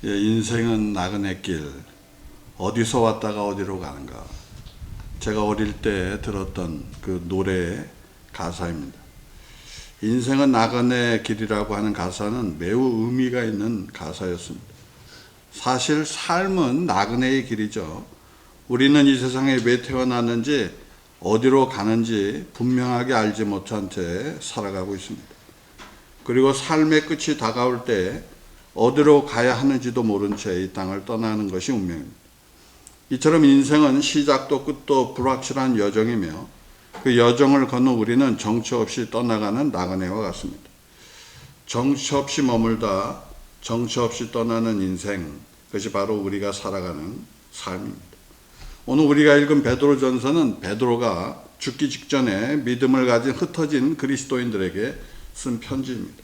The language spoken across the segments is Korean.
인생은 나그네 길, 어디서 왔다가 어디로 가는가. 제가 어릴 때 들었던 그 노래의 가사입니다. 인생은 나그네 길이라고 하는 가사는 매우 의미가 있는 가사였습니다. 사실 삶은 나그네의 길이죠. 우리는 이 세상에 왜 태어났는지, 어디로 가는지 분명하게 알지 못한 채 살아가고 있습니다. 그리고 삶의 끝이 다가올 때 어디로 가야 하는지도 모른 채 이 땅을 떠나는 것이 운명입니다. 이처럼 인생은 시작도 끝도 불확실한 여정이며, 그 여정을 걷는 우리는 정처 없이 떠나가는 나그네와 같습니다. 정처 없이 머물다 정처 없이 떠나는 인생, 그것이 바로 우리가 살아가는 삶입니다. 오늘 우리가 읽은 베드로전서는 베드로가 죽기 직전에 믿음을 가진 흩어진 그리스도인들에게 쓴 편지입니다.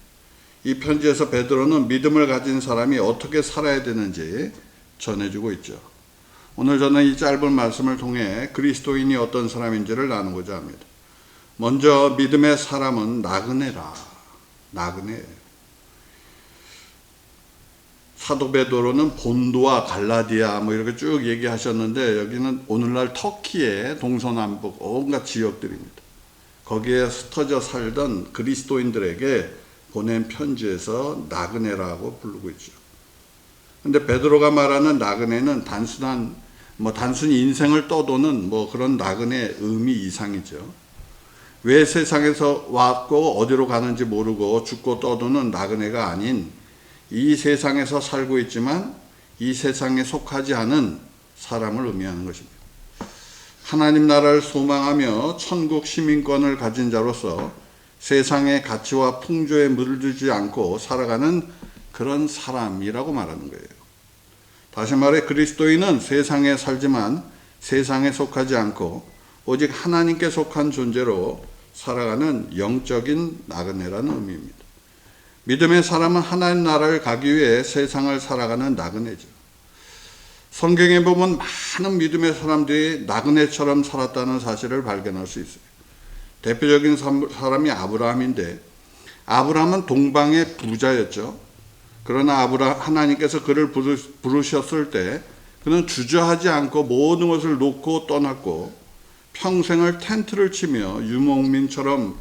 이 편지에서 베드로는 믿음을 가진 사람이 어떻게 살아야 되는지 전해주고 있죠. 오늘 저는 이 짧은 말씀을 통해 그리스도인이 어떤 사람인지를 나누고자 합니다. 먼저 믿음의 사람은 나그네라. 나그네예요. 사도 베드로는 본도와 갈라디아 이렇게 쭉 얘기하셨는데, 여기는 오늘날 터키의 동서남북 온갖 지역들입니다. 거기에 흩어져 살던 그리스도인들에게 보낸 편지에서 나그네라고 부르고 있죠. 근데 베드로가 말하는 나그네는 단순히 인생을 떠도는 그런 나그네 의미 이상이죠. 왜 세상에서 왔고 어디로 가는지 모르고 죽고 떠도는 나그네가 아닌, 이 세상에서 살고 있지만 이 세상에 속하지 않은 사람을 의미하는 것입니다. 하나님 나라를 소망하며 천국 시민권을 가진 자로서 세상의 가치와 풍조에 물들지 않고 살아가는 그런 사람이라고 말하는 거예요. 다시 말해 그리스도인은 세상에 살지만 세상에 속하지 않고 오직 하나님께 속한 존재로 살아가는 영적인 나그네라는 의미입니다. 믿음의 사람은 하나님 나라를 가기 위해 세상을 살아가는 나그네죠. 성경에 보면 많은 믿음의 사람들이 나그네처럼 살았다는 사실을 발견할 수 있어요. 대표적인 사람이 아브라함인데, 아브라함은 동방의 부자였죠. 그러나 하나님께서 그를 부르셨을 때 그는 주저하지 않고 모든 것을 놓고 떠났고, 평생을 텐트를 치며 유목민처럼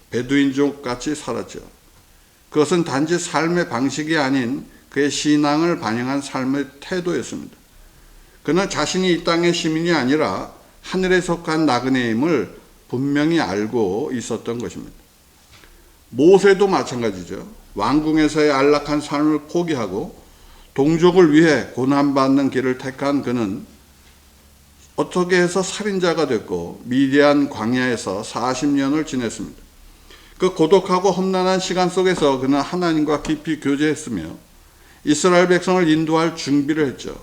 베두인족 같이 살았죠. 그것은 단지 삶의 방식이 아닌 그의 신앙을 반영한 삶의 태도였습니다. 그는 자신이 이 땅의 시민이 아니라 하늘에 속한 나그네임을 분명히 알고 있었던 것입니다. 모세도 마찬가지죠. 왕궁에서의 안락한 삶을 포기하고 동족을 위해 고난받는 길을 택한 그는 어떻게 해서 살인자가 됐고 미디안 광야에서 40년을 지냈습니다. 그 고독하고 험난한 시간 속에서 그는 하나님과 깊이 교제했으며 이스라엘 백성을 인도할 준비를 했죠.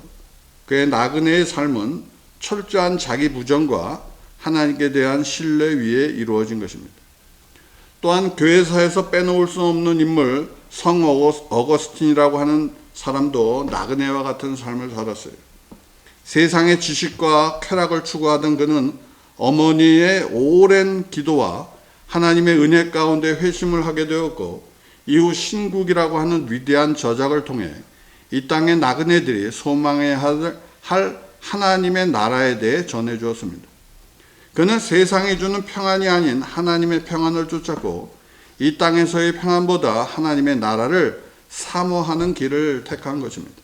그의 나그네의 삶은 철저한 자기 부정과 하나님께 대한 신뢰 위에 이루어진 것입니다. 또한 교회사에서 빼놓을 수 없는 인물 성 어거스틴이라고 하는 사람도 나그네와 같은 삶을 살았어요. 세상의 지식과 쾌락을 추구하던 그는 어머니의 오랜 기도와 하나님의 은혜 가운데 회심을 하게 되었고, 이후 신국이라고 하는 위대한 저작을 통해 이 땅의 나그네들이 소망해야 할 하나님의 나라에 대해 전해주었습니다. 그는 세상이 주는 평안이 아닌 하나님의 평안을 쫓았고, 이 땅에서의 평안보다 하나님의 나라를 사모하는 길을 택한 것입니다.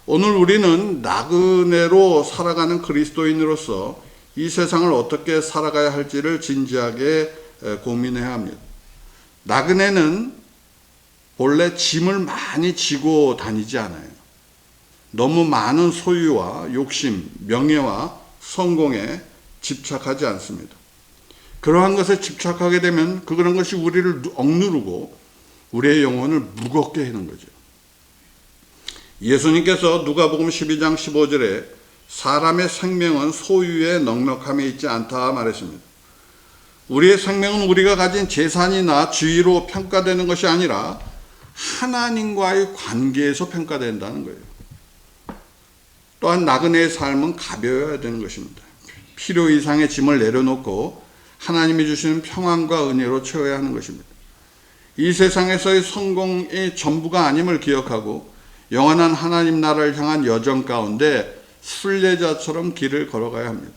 오늘 우리는 나그네로 살아가는 그리스도인으로서 이 세상을 어떻게 살아가야 할지를 진지하게 고민해야 합니다. 나그네는 본래 짐을 많이 지고 다니지 않아요. 너무 많은 소유와 욕심, 명예와 성공에 집착하지 않습니다. 그러한 것에 집착하게 되면 그런 것이 우리를 억누르고 우리의 영혼을 무겁게 하는 거죠. 예수님께서 누가복음 12장 15절에 사람의 생명은 소유의 넉넉함에 있지 않다 말했습니다. 우리의 생명은 우리가 가진 재산이나 지위로 평가되는 것이 아니라 하나님과의 관계에서 평가된다는 거예요. 또한 나그네의 삶은 가벼워야 되는 것입니다. 필요 이상의 짐을 내려놓고 하나님이 주시는 평안과 은혜로 채워야 하는 것입니다. 이 세상에서의 성공이 전부가 아님을 기억하고 영원한 하나님 나라를 향한 여정 가운데 순례자처럼 길을 걸어가야 합니다.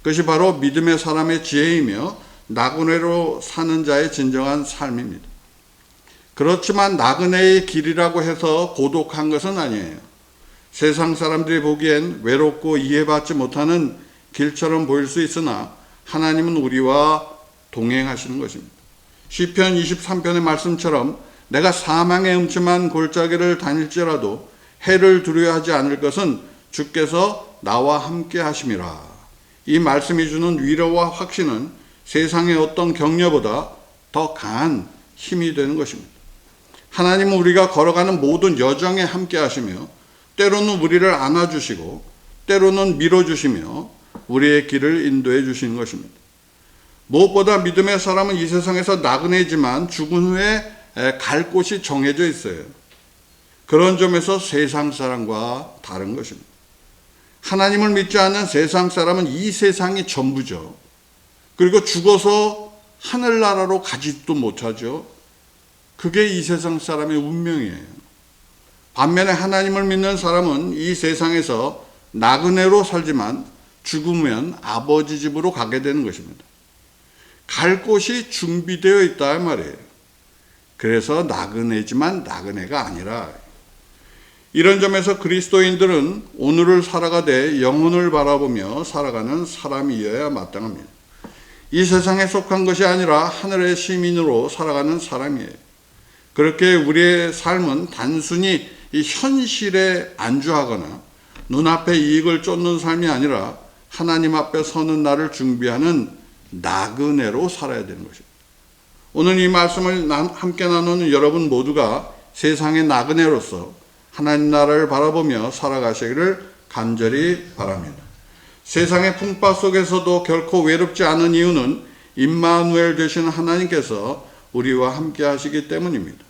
그것이 바로 믿음의 사람의 지혜이며 나그네로 사는 자의 진정한 삶입니다. 그렇지만 나그네의 길이라고 해서 고독한 것은 아니에요. 세상 사람들이 보기엔 외롭고 이해받지 못하는 길처럼 보일 수 있으나 하나님은 우리와 동행하시는 것입니다. 시편 23편의 말씀처럼 내가 사망의 음침한 골짜기를 다닐지라도 해를 두려워하지 않을 것은 주께서 나와 함께 하심이라. 이 말씀이 주는 위로와 확신은 세상의 어떤 격려보다 더 강한 힘이 되는 것입니다. 하나님은 우리가 걸어가는 모든 여정에 함께 하시며 때로는 우리를 안아주시고 때로는 밀어주시며 우리의 길을 인도해 주시는 것입니다. 무엇보다 믿음의 사람은 이 세상에서 나그네지만 죽은 후에 갈 곳이 정해져 있어요. 그런 점에서 세상 사람과 다른 것입니다. 하나님을 믿지 않는 세상 사람은 이 세상이 전부죠. 그리고 죽어서 하늘나라로 가지도 못하죠. 그게 이 세상 사람의 운명이에요. 반면에 하나님을 믿는 사람은 이 세상에서 나그네로 살지만 죽으면 아버지 집으로 가게 되는 것입니다. 갈 곳이 준비되어 있다 말이에요. 그래서 나그네지만 나그네가 아니라, 이런 점에서 그리스도인들은 오늘을 살아가되 영혼을 바라보며 살아가는 사람이어야 마땅합니다. 이 세상에 속한 것이 아니라 하늘의 시민으로 살아가는 사람이에요. 그렇게 우리의 삶은 단순히 이 현실에 안주하거나 눈앞의 이익을 쫓는 삶이 아니라 하나님 앞에 서는 날을 준비하는 나그네로 살아야 되는 것입니다. 오늘 이 말씀을 함께 나누는 여러분 모두가 세상의 나그네로서 하나님 나라를 바라보며 살아가시기를 간절히 바랍니다. 세상의 풍파 속에서도 결코 외롭지 않은 이유는 임마누엘 되신 하나님께서 우리와 함께 하시기 때문입니다.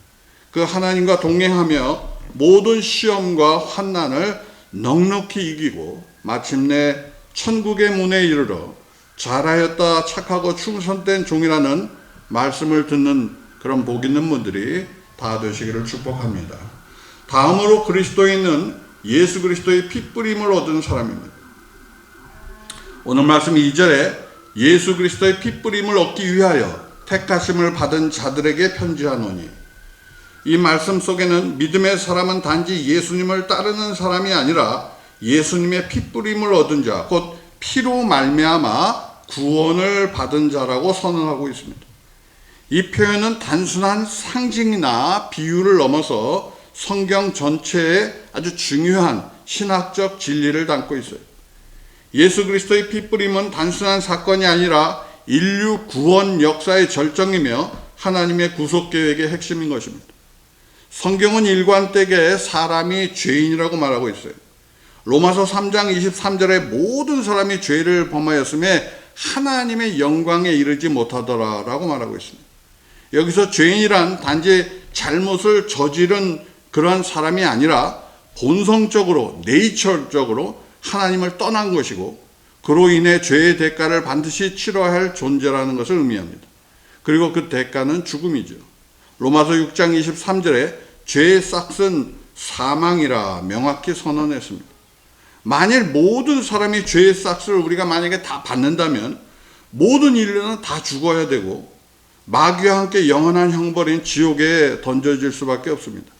그 하나님과 동행하며 모든 시험과 환난을 넉넉히 이기고 마침내 천국의 문에 이르러 잘하였다 착하고 충성된 종이라는 말씀을 듣는 그런 복 있는 분들이 다 되시기를 축복합니다. 다음으로 그리스도인은 예수 그리스도의 핏뿌림을 얻은 사람입니다. 오늘 말씀 2절에 예수 그리스도의 핏뿌림을 얻기 위하여 택하심을 받은 자들에게 편지하노니, 이 말씀 속에는 믿음의 사람은 단지 예수님을 따르는 사람이 아니라 예수님의 핏뿌림을 얻은 자, 곧 피로 말미암아 구원을 받은 자라고 선언하고 있습니다. 이 표현은 단순한 상징이나 비유를 넘어서 성경 전체에 아주 중요한 신학적 진리를 담고 있어요. 예수 그리스도의 핏뿌림은 단순한 사건이 아니라 인류 구원 역사의 절정이며 하나님의 구속 계획의 핵심인 것입니다. 성경은 일관되게 사람이 죄인이라고 말하고 있어요. 로마서 3장 23절에 모든 사람이 죄를 범하였음에 하나님의 영광에 이르지 못하더라라고 말하고 있습니다. 여기서 죄인이란 단지 잘못을 저지른 그러한 사람이 아니라 본성적으로, 네이처적으로 하나님을 떠난 것이고 그로 인해 죄의 대가를 반드시 치러야 할 존재라는 것을 의미합니다. 그리고 그 대가는 죽음이죠. 로마서 6장 23절에 죄의 싹은 사망이라 명확히 선언했습니다. 만일 모든 사람이 죄의 싹을 우리가 만약에 다 받는다면 모든 인류는 다 죽어야 되고 마귀와 함께 영원한 형벌인 지옥에 던져질 수밖에 없습니다.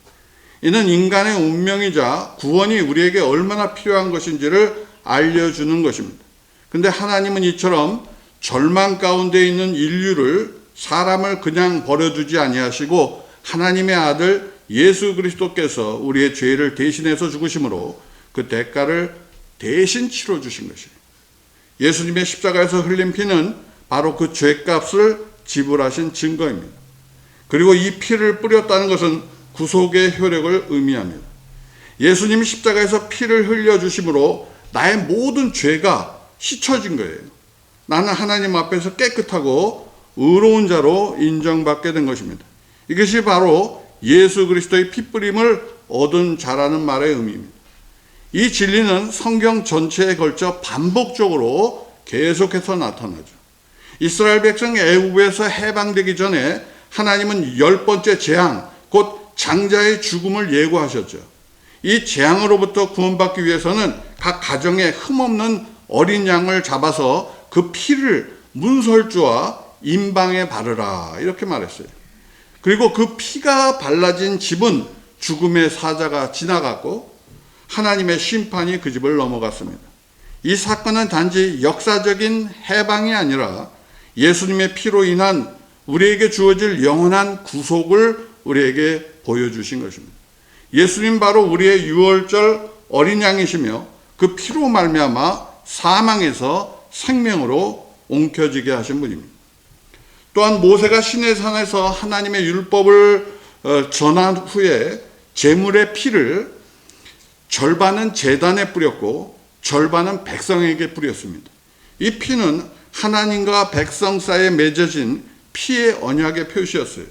이는 인간의 운명이자 구원이 우리에게 얼마나 필요한 것인지를 알려주는 것입니다. 근데 하나님은 이처럼 절망 가운데 있는 인류를, 사람을 그냥 버려두지 아니하시고 하나님의 아들 예수 그리스도께서 우리의 죄를 대신해서 죽으심으로 그 대가를 대신 치러주신 것이에요. 예수님의 십자가에서 흘린 피는 바로 그 죄값을 지불하신 증거입니다. 그리고 이 피를 뿌렸다는 것은 구속의 효력을 의미합니다. 예수님이 십자가에서 피를 흘려주심으로 나의 모든 죄가 씻어진 거예요. 나는 하나님 앞에서 깨끗하고 의로운 자로 인정받게 된 것입니다. 이것이 바로 예수 그리스도의 핏뿌림을 얻은 자라는 말의 의미입니다. 이 진리는 성경 전체에 걸쳐 반복적으로 계속해서 나타나죠. 이스라엘 백성이 애굽에서 해방되기 전에 하나님은 10번째 재앙, 곧 장자의 죽음을 예고하셨죠. 이 재앙으로부터 구원받기 위해서는 각 가정에 흠없는 어린 양을 잡아서 그 피를 문설주와 임방에 바르라 이렇게 말했어요. 그리고 그 피가 발라진 집은 죽음의 사자가 지나갔고 하나님의 심판이 그 집을 넘어갔습니다. 이 사건은 단지 역사적인 해방이 아니라 예수님의 피로 인한 우리에게 주어질 영원한 구속을 우리에게 보여주신 것입니다. 예수님 바로 우리의 유월절 어린 양이시며 그 피로 말미암아 사망에서 생명으로 옮겨지게 하신 분입니다. 또한 모세가 시내산에서 하나님의 율법을 전한 후에 제물의 피를 절반은 제단에 뿌렸고 절반은 백성에게 뿌렸습니다. 이 피는 하나님과 백성 사이에 맺어진 피의 언약의 표시였어요.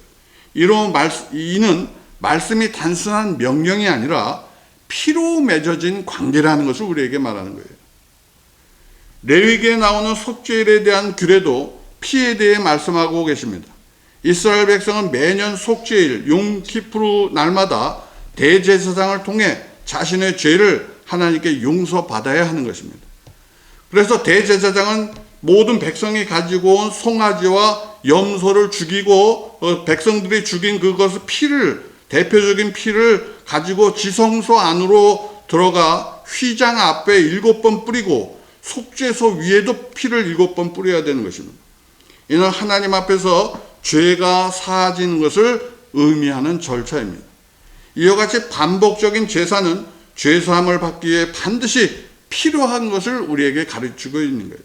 이는 말씀이 단순한 명령이 아니라 피로 맺어진 관계라는 것을 우리에게 말하는 거예요. 레위기에 나오는 속죄일에 대한 규례도 피에 대해 말씀하고 계십니다. 이스라엘 백성은 매년 속죄일 용키푸르 날마다 대제사장을 통해 자신의 죄를 하나님께 용서받아야 하는 것입니다. 그래서 대제사장은 모든 백성이 가지고 온 송아지와 염소를 죽이고 백성들이 죽인 그것을 대표적인 피를 가지고 지성소 안으로 들어가 휘장 앞에 7번 뿌리고 속죄소 위에도 피를 7번 뿌려야 되는 것입니다. 이는 하나님 앞에서 죄가 사하지는 것을 의미하는 절차입니다. 이와 같이 반복적인 제사는 죄사함을 받기 위해 반드시 필요한 것을 우리에게 가르치고 있는 거예요.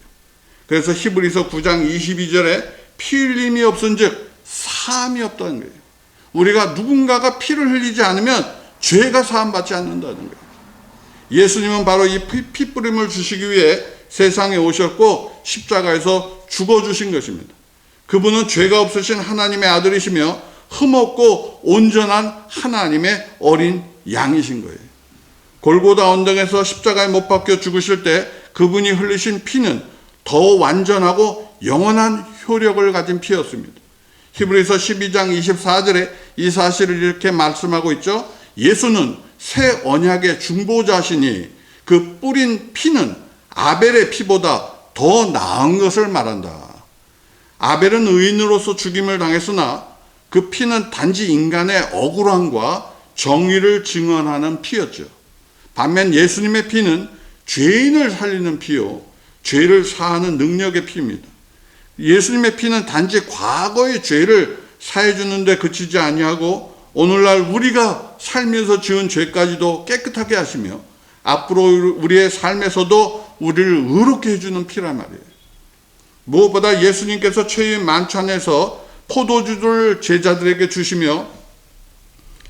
그래서 히브리서 9장 22절에 피 흘림이 없은즉 사함이 없다는 거예요. 우리가 누군가가 피를 흘리지 않으면 죄가 사함받지 않는다는 거예요. 예수님은 바로 이 피 뿌림을 주시기 위해 세상에 오셨고 십자가에서 죽어주신 것입니다. 그분은 죄가 없으신 하나님의 아들이시며 흠없고 온전한 하나님의 어린 양이신 거예요. 골고다 언덕에서 십자가에 못 박혀 죽으실 때 그분이 흘리신 피는 더 완전하고 영원한 효력을 가진 피였습니다. 히브리서 12장 24절에 이 사실을 이렇게 말씀하고 있죠. 예수는 새 언약의 중보자시니 그 뿌린 피는 아벨의 피보다 더 나은 것을 말한다. 아벨은 의인으로서 죽임을 당했으나 그 피는 단지 인간의 억울함과 정의를 증언하는 피였죠. 반면 예수님의 피는 죄인을 살리는 피요 죄를 사하는 능력의 피입니다. 예수님의 피는 단지 과거의 죄를 사해주는 데 그치지 아니하고 오늘날 우리가 살면서 지은 죄까지도 깨끗하게 하시며 앞으로 우리의 삶에서도 우리를 의롭게 해주는 피란 말이에요. 무엇보다 예수님께서 최후의 만찬에서 포도주를 제자들에게 주시며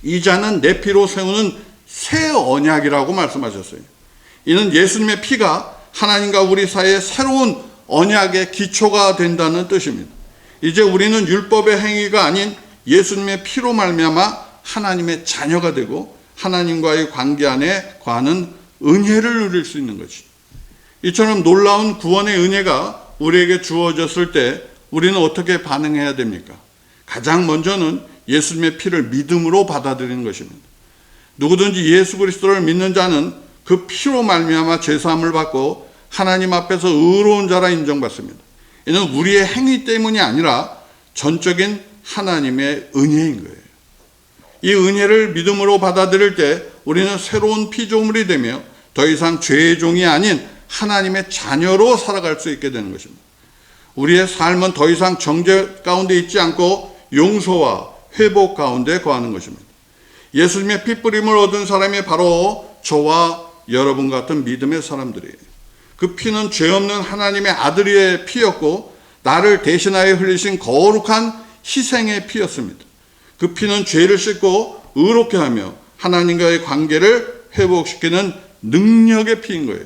이 잔은 내 피로 세우는 새 언약이라고 말씀하셨어요. 이는 예수님의 피가 하나님과 우리 사이에 새로운 언약의 기초가 된다는 뜻입니다. 이제 우리는 율법의 행위가 아닌 예수님의 피로 말미암아 하나님의 자녀가 되고 하나님과의 관계 안에 거하는 은혜를 누릴 수 있는 것이죠. 이처럼 놀라운 구원의 은혜가 우리에게 주어졌을 때 우리는 어떻게 반응해야 됩니까? 가장 먼저는 예수님의 피를 믿음으로 받아들이는 것입니다. 누구든지 예수 그리스도를 믿는 자는 그 피로 말미암아 죄사함을 받고 하나님 앞에서 의로운 자라 인정받습니다. 이는 우리의 행위 때문이 아니라 전적인 하나님의 은혜인 거예요. 이 은혜를 믿음으로 받아들일 때 우리는 새로운 피조물이 되며 더 이상 죄의 종이 아닌 하나님의 자녀로 살아갈 수 있게 되는 것입니다. 우리의 삶은 더 이상 정죄 가운데 있지 않고 용서와 회복 가운데 거하는 것입니다. 예수님의 피뿌림을 얻은 사람이 바로 저와 여러분 같은 믿음의 사람들이에요. 그 피는 죄 없는 하나님의 아들의 피였고 나를 대신하여 흘리신 거룩한 희생의 피였습니다. 그 피는 죄를 씻고 의롭게 하며 하나님과의 관계를 회복시키는 능력의 피인 거예요.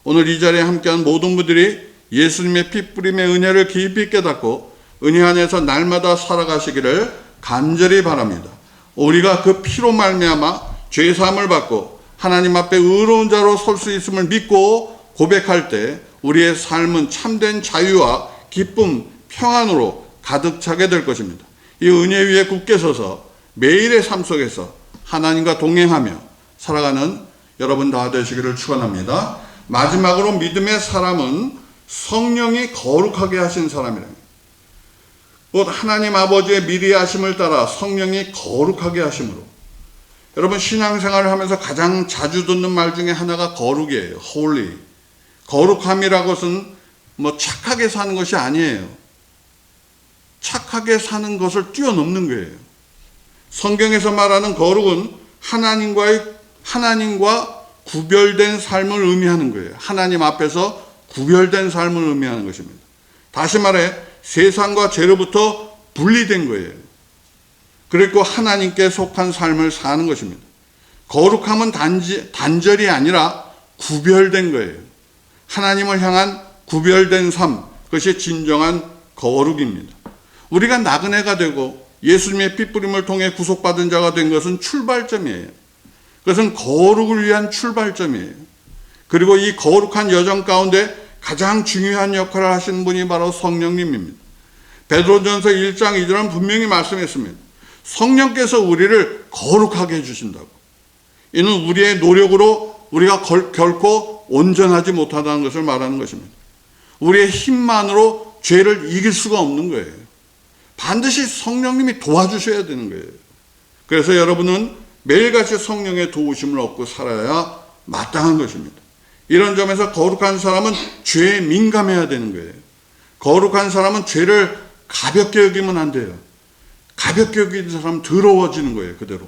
오늘 이 자리에 함께한 모든 분들이 예수님의 피뿌림의 은혜를 깊이 깨닫고 은혜 안에서 날마다 살아가시기를 간절히 바랍니다. 우리가 그 피로 말미암아 죄사함을 받고 하나님 앞에 의로운 자로 설 수 있음을 믿고 고백할 때 우리의 삶은 참된 자유와 기쁨, 평안으로 가득 차게 될 것입니다. 이 은혜 위에 굳게 서서 매일의 삶 속에서 하나님과 동행하며 살아가는 여러분 다 되시기를 축원합니다. 마지막으로 믿음의 사람은 성령이 거룩하게 하신 사람이랍니다. 곧 하나님 아버지의 미리 하심을 따라 성령이 거룩하게 하심으로. 여러분 신앙생활을 하면서 가장 자주 듣는 말 중에 하나가 거룩이에요. holy. 거룩함이라고 것은 뭐 착하게 사는 것이 아니에요. 착하게 사는 것을 뛰어넘는 거예요. 성경에서 말하는 거룩은 하나님과 구별된 삶을 의미하는 거예요. 하나님 앞에서 구별된 삶을 의미하는 것입니다. 다시 말해 세상과 죄로부터 분리된 거예요. 그리고 하나님께 속한 삶을 사는 것입니다. 거룩함은 단절이 아니라 구별된 거예요. 하나님을 향한 구별된 삶, 그것이 진정한 거룩입니다. 우리가 나그네가 되고 예수님의 핏부림을 통해 구속받은 자가 된 것은 출발점이에요. 그것은 거룩을 위한 출발점이에요. 그리고 이 거룩한 여정 가운데 가장 중요한 역할을 하시는 분이 바로 성령님입니다. 베드로전서 1장 2절은 분명히 말씀했습니다. 성령께서 우리를 거룩하게 해주신다고. 이는 우리의 노력으로 우리가 결코 온전하지 못하다는 것을 말하는 것입니다. 우리의 힘만으로 죄를 이길 수가 없는 거예요. 반드시 성령님이 도와주셔야 되는 거예요. 그래서 여러분은 매일같이 성령의 도우심을 얻고 살아야 마땅한 것입니다. 이런 점에서 거룩한 사람은 죄에 민감해야 되는 거예요. 거룩한 사람은 죄를 가볍게 여기면 안 돼요. 가볍게 여기는 사람은 더러워지는 거예요. 그대로.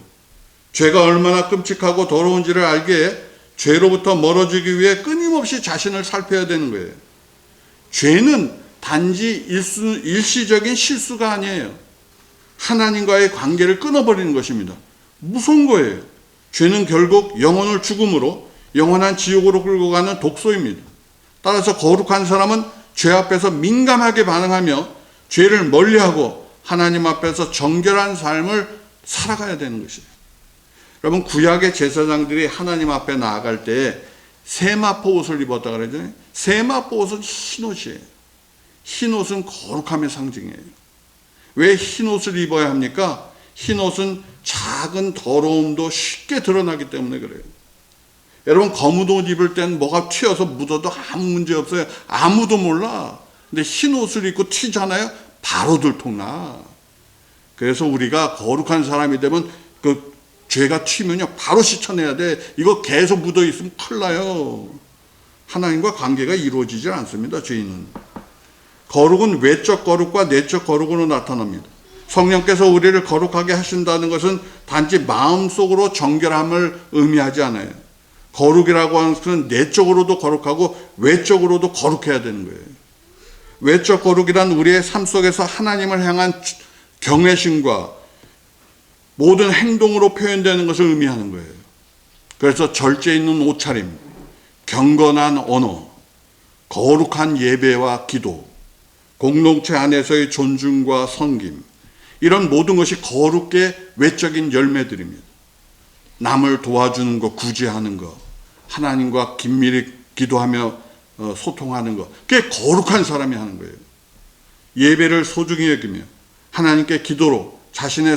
죄가 얼마나 끔찍하고 더러운지를 알기에 죄로부터 멀어지기 위해 끊임없이 자신을 살펴야 되는 거예요. 죄는 단지 일시적인 실수가 아니에요. 하나님과의 관계를 끊어버리는 것입니다. 무서운 거예요. 죄는 결국 영혼을 죽음으로 영원한 지옥으로 끌고 가는 독소입니다. 따라서 거룩한 사람은 죄 앞에서 민감하게 반응하며 죄를 멀리하고 하나님 앞에서 정결한 삶을 살아가야 되는 것이에요. 여러분 구약의 제사장들이 하나님 앞에 나아갈 때 세마포 옷을 입었다 그러잖아요. 세마포 옷은 흰옷이에요. 흰옷은 거룩함의 상징이에요. 왜 흰옷을 입어야 합니까? 흰옷은 작은 더러움도 쉽게 드러나기 때문에 그래요. 여러분 검은 옷 입을 땐 뭐가 튀어서 묻어도 아무 문제 없어요. 아무도 몰라. 근데 흰옷을 입고 튀잖아요. 바로 들통나. 그래서 우리가 거룩한 사람이 되면 그 죄가 튀면요 바로 씻어내야 돼. 이거 계속 묻어 있으면 큰일 나요. 하나님과 관계가 이루어지질 않습니다. 죄인은. 거룩은 외적 거룩과 내적 거룩으로 나타납니다. 성령께서 우리를 거룩하게 하신다는 것은 단지 마음속으로 정결함을 의미하지 않아요. 거룩이라고 하는 것은 내적으로도 거룩하고 외적으로도 거룩해야 되는 거예요. 외적 거룩이란 우리의 삶 속에서 하나님을 향한 경외심과 모든 행동으로 표현되는 것을 의미하는 거예요. 그래서 절제 있는 옷차림, 경건한 언어, 거룩한 예배와 기도, 공동체 안에서의 존중과 섬김, 이런 모든 것이 거룩의 외적인 열매들입니다. 남을 도와주는 것, 구제하는 것, 하나님과 긴밀히 기도하며 소통하는 것, 그게 거룩한 사람이 하는 거예요. 예배를 소중히 여기며 하나님께 기도로 자신의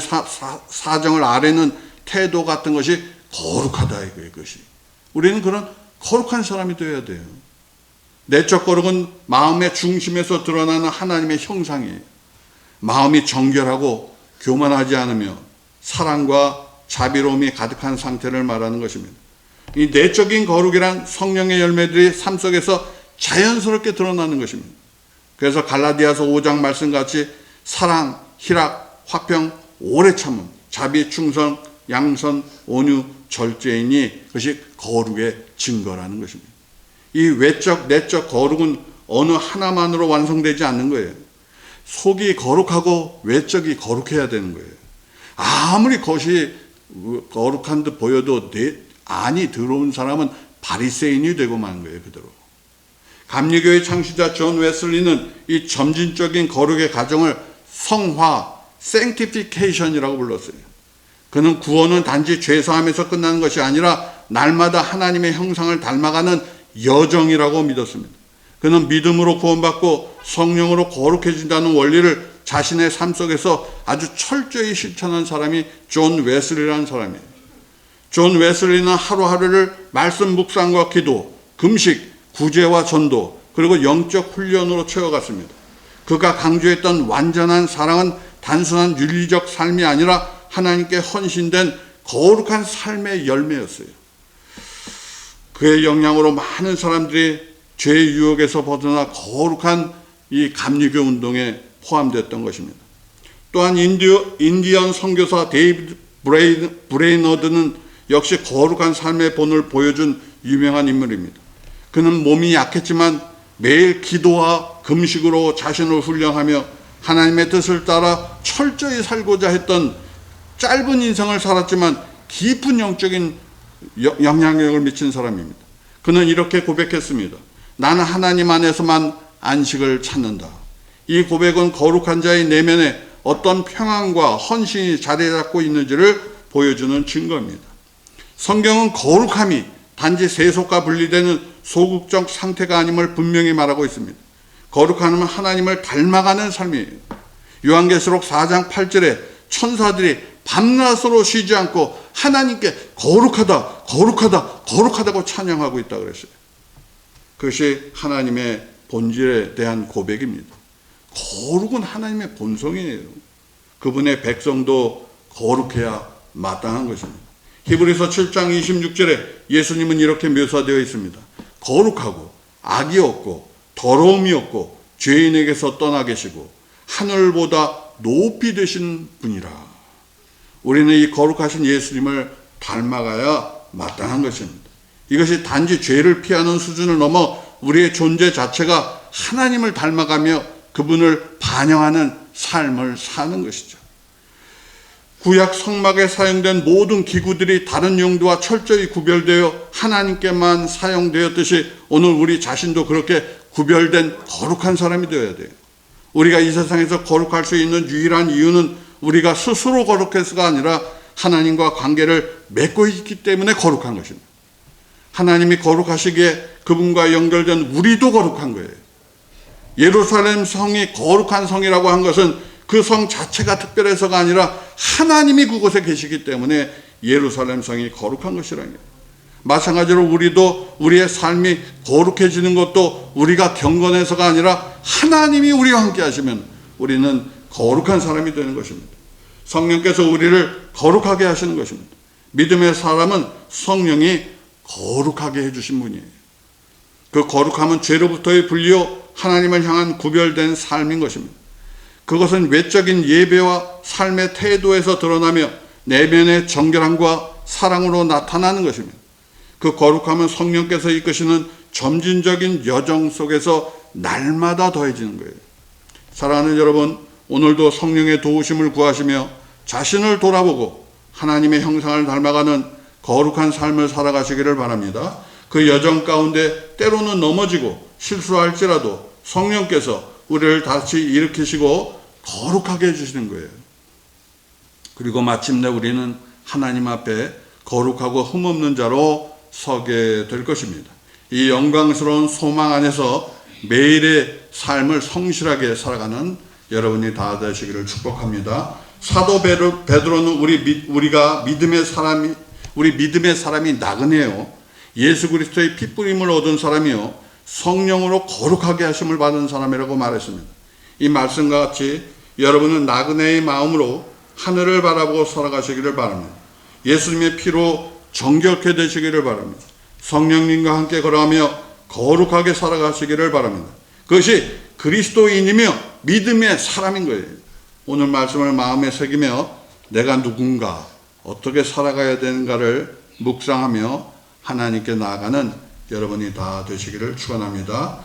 사정을 아뢰는 태도 같은 것이 거룩하다 이거예요. 이것이. 우리는 그런 거룩한 사람이 되어야 돼요. 내적 거룩은 마음의 중심에서 드러나는 하나님의 형상이에요. 마음이 정결하고 교만하지 않으며 사랑과 자비로움이 가득한 상태를 말하는 것입니다. 이 내적인 거룩이란 성령의 열매들이 삶 속에서 자연스럽게 드러나는 것입니다. 그래서 갈라디아서 5장 말씀같이 사랑, 희락, 화평, 오래 참음, 자비, 충성, 양선, 온유, 절제이니 그것이 거룩의 증거라는 것입니다. 이 외적, 내적 거룩은 어느 하나만으로 완성되지 않는 거예요. 속이 거룩하고 외적이 거룩해야 되는 거예요. 아무리 겉이 거룩한 듯 보여도 안이 더러운 사람은 바리새인이 되고 마는 거예요. 그대로. 감리교의 창시자 존 웨슬리는 이 점진적인 거룩의 과정을 성화, sanctification이라고 불렀어요. 그는 구원은 단지 죄사함에서 끝나는 것이 아니라 날마다 하나님의 형상을 닮아가는 여정이라고 믿었습니다. 그는 믿음으로 구원받고 성령으로 거룩해진다는 원리를 자신의 삶 속에서 아주 철저히 실천한 사람이 존 웨슬리라는 사람이에요. 존 웨슬리는 하루하루를 말씀 묵상과 기도, 금식, 구제와 전도, 그리고 영적 훈련으로 채워갔습니다. 그가 강조했던 완전한 사랑은 단순한 윤리적 삶이 아니라 하나님께 헌신된 거룩한 삶의 열매였어요. 그의 영향으로 많은 사람들이 죄의 유혹에서 벗어나 거룩한 이 감리교 운동에 포함됐던 것입니다. 또한 인디언 선교사 데이비드 브레이너드는 역시 거룩한 삶의 본을 보여준 유명한 인물입니다. 그는 몸이 약했지만 매일 기도와 금식으로 자신을 훈련하며 하나님의 뜻을 따라 철저히 살고자 했던 짧은 인생을 살았지만 깊은 영적인 영향력을 미친 사람입니다. 그는 이렇게 고백했습니다. 나는 하나님 안에서만 안식을 찾는다. 이 고백은 거룩한 자의 내면에 어떤 평안과 헌신이 자리 잡고 있는지를 보여주는 증거입니다. 성경은 거룩함이 단지 세속과 분리되는 소극적 상태가 아님을 분명히 말하고 있습니다. 거룩함은 하나님을 닮아가는 삶이에요. 요한계시록 4장 8절에 천사들이 밤낮으로 쉬지 않고 하나님께 거룩하다, 거룩하다, 거룩하다고 찬양하고 있다고 그랬어요. 그것이 하나님의 본질에 대한 고백입니다. 거룩은 하나님의 본성이에요. 그분의 백성도 거룩해야 마땅한 것입니다. 히브리서 7장 26절에 예수님은 이렇게 묘사되어 있습니다. 거룩하고 악이 없고 더러움이 없고 죄인에게서 떠나 계시고 하늘보다 높이 되신 분이라. 우리는 이 거룩하신 예수님을 닮아가야 마땅한 것입니다. 이것이 단지 죄를 피하는 수준을 넘어 우리의 존재 자체가 하나님을 닮아가며 그분을 반영하는 삶을 사는 것이죠. 구약 성막에 사용된 모든 기구들이 다른 용도와 철저히 구별되어 하나님께만 사용되었듯이 오늘 우리 자신도 그렇게 구별된 거룩한 사람이 되어야 돼요. 우리가 이 세상에서 거룩할 수 있는 유일한 이유는 우리가 스스로 거룩해서가 아니라 하나님과 관계를 맺고 있기 때문에 거룩한 것입니다. 하나님이 거룩하시기에 그분과 연결된 우리도 거룩한 거예요. 예루살렘 성이 거룩한 성이라고 한 것은 그 성 자체가 특별해서가 아니라 하나님이 그곳에 계시기 때문에 예루살렘 성이 거룩한 것이라는 거예요. 마찬가지로 우리도 우리의 삶이 거룩해지는 것도 우리가 경건해서가 아니라 하나님이 우리와 함께 하시면 우리는 거룩한 사람이 되는 것입니다. 성령께서 우리를 거룩하게 하시는 것입니다. 믿음의 사람은 성령이 거룩하게 해주신 분이에요. 그 거룩함은 죄로부터의 분리요 하나님을 향한 구별된 삶인 것입니다. 그것은 외적인 예배와 삶의 태도에서 드러나며 내면의 정결함과 사랑으로 나타나는 것입니다. 그 거룩함은 성령께서 이끄시는 점진적인 여정 속에서 날마다 더해지는 거예요. 사랑하는 여러분, 오늘도 성령의 도우심을 구하시며 자신을 돌아보고 하나님의 형상을 닮아가는 거룩한 삶을 살아가시기를 바랍니다. 그 여정 가운데 때로는 넘어지고 실수할지라도 성령께서 우리를 다시 일으키시고 거룩하게 해주시는 거예요. 그리고 마침내 우리는 하나님 앞에 거룩하고 흠없는 자로 서게 될 것입니다. 이 영광스러운 소망 안에서 매일의 삶을 성실하게 살아가는 여러분이 다 되시기를 축복합니다. 사도 베드로는 우리가 우리 믿음의 사람이 나그네요, 예수 그리스도의 핏부림을 얻은 사람이요 성령으로 거룩하게 하심을 받은 사람이라고 말했습니다. 이 말씀과 같이 여러분은 나그네의 마음으로 하늘을 바라보고 살아가시기를 바랍니다. 예수님의 피로 정결케 되시기를 바랍니다. 성령님과 함께 걸어가며 거룩하게 살아가시기를 바랍니다. 그것이 그리스도인이며 믿음의 사람인 거예요. 오늘 말씀을 마음에 새기며 내가 누군가 어떻게 살아가야 되는가를 묵상하며 하나님께 나아가는 여러분이 다 되시기를 축원합니다.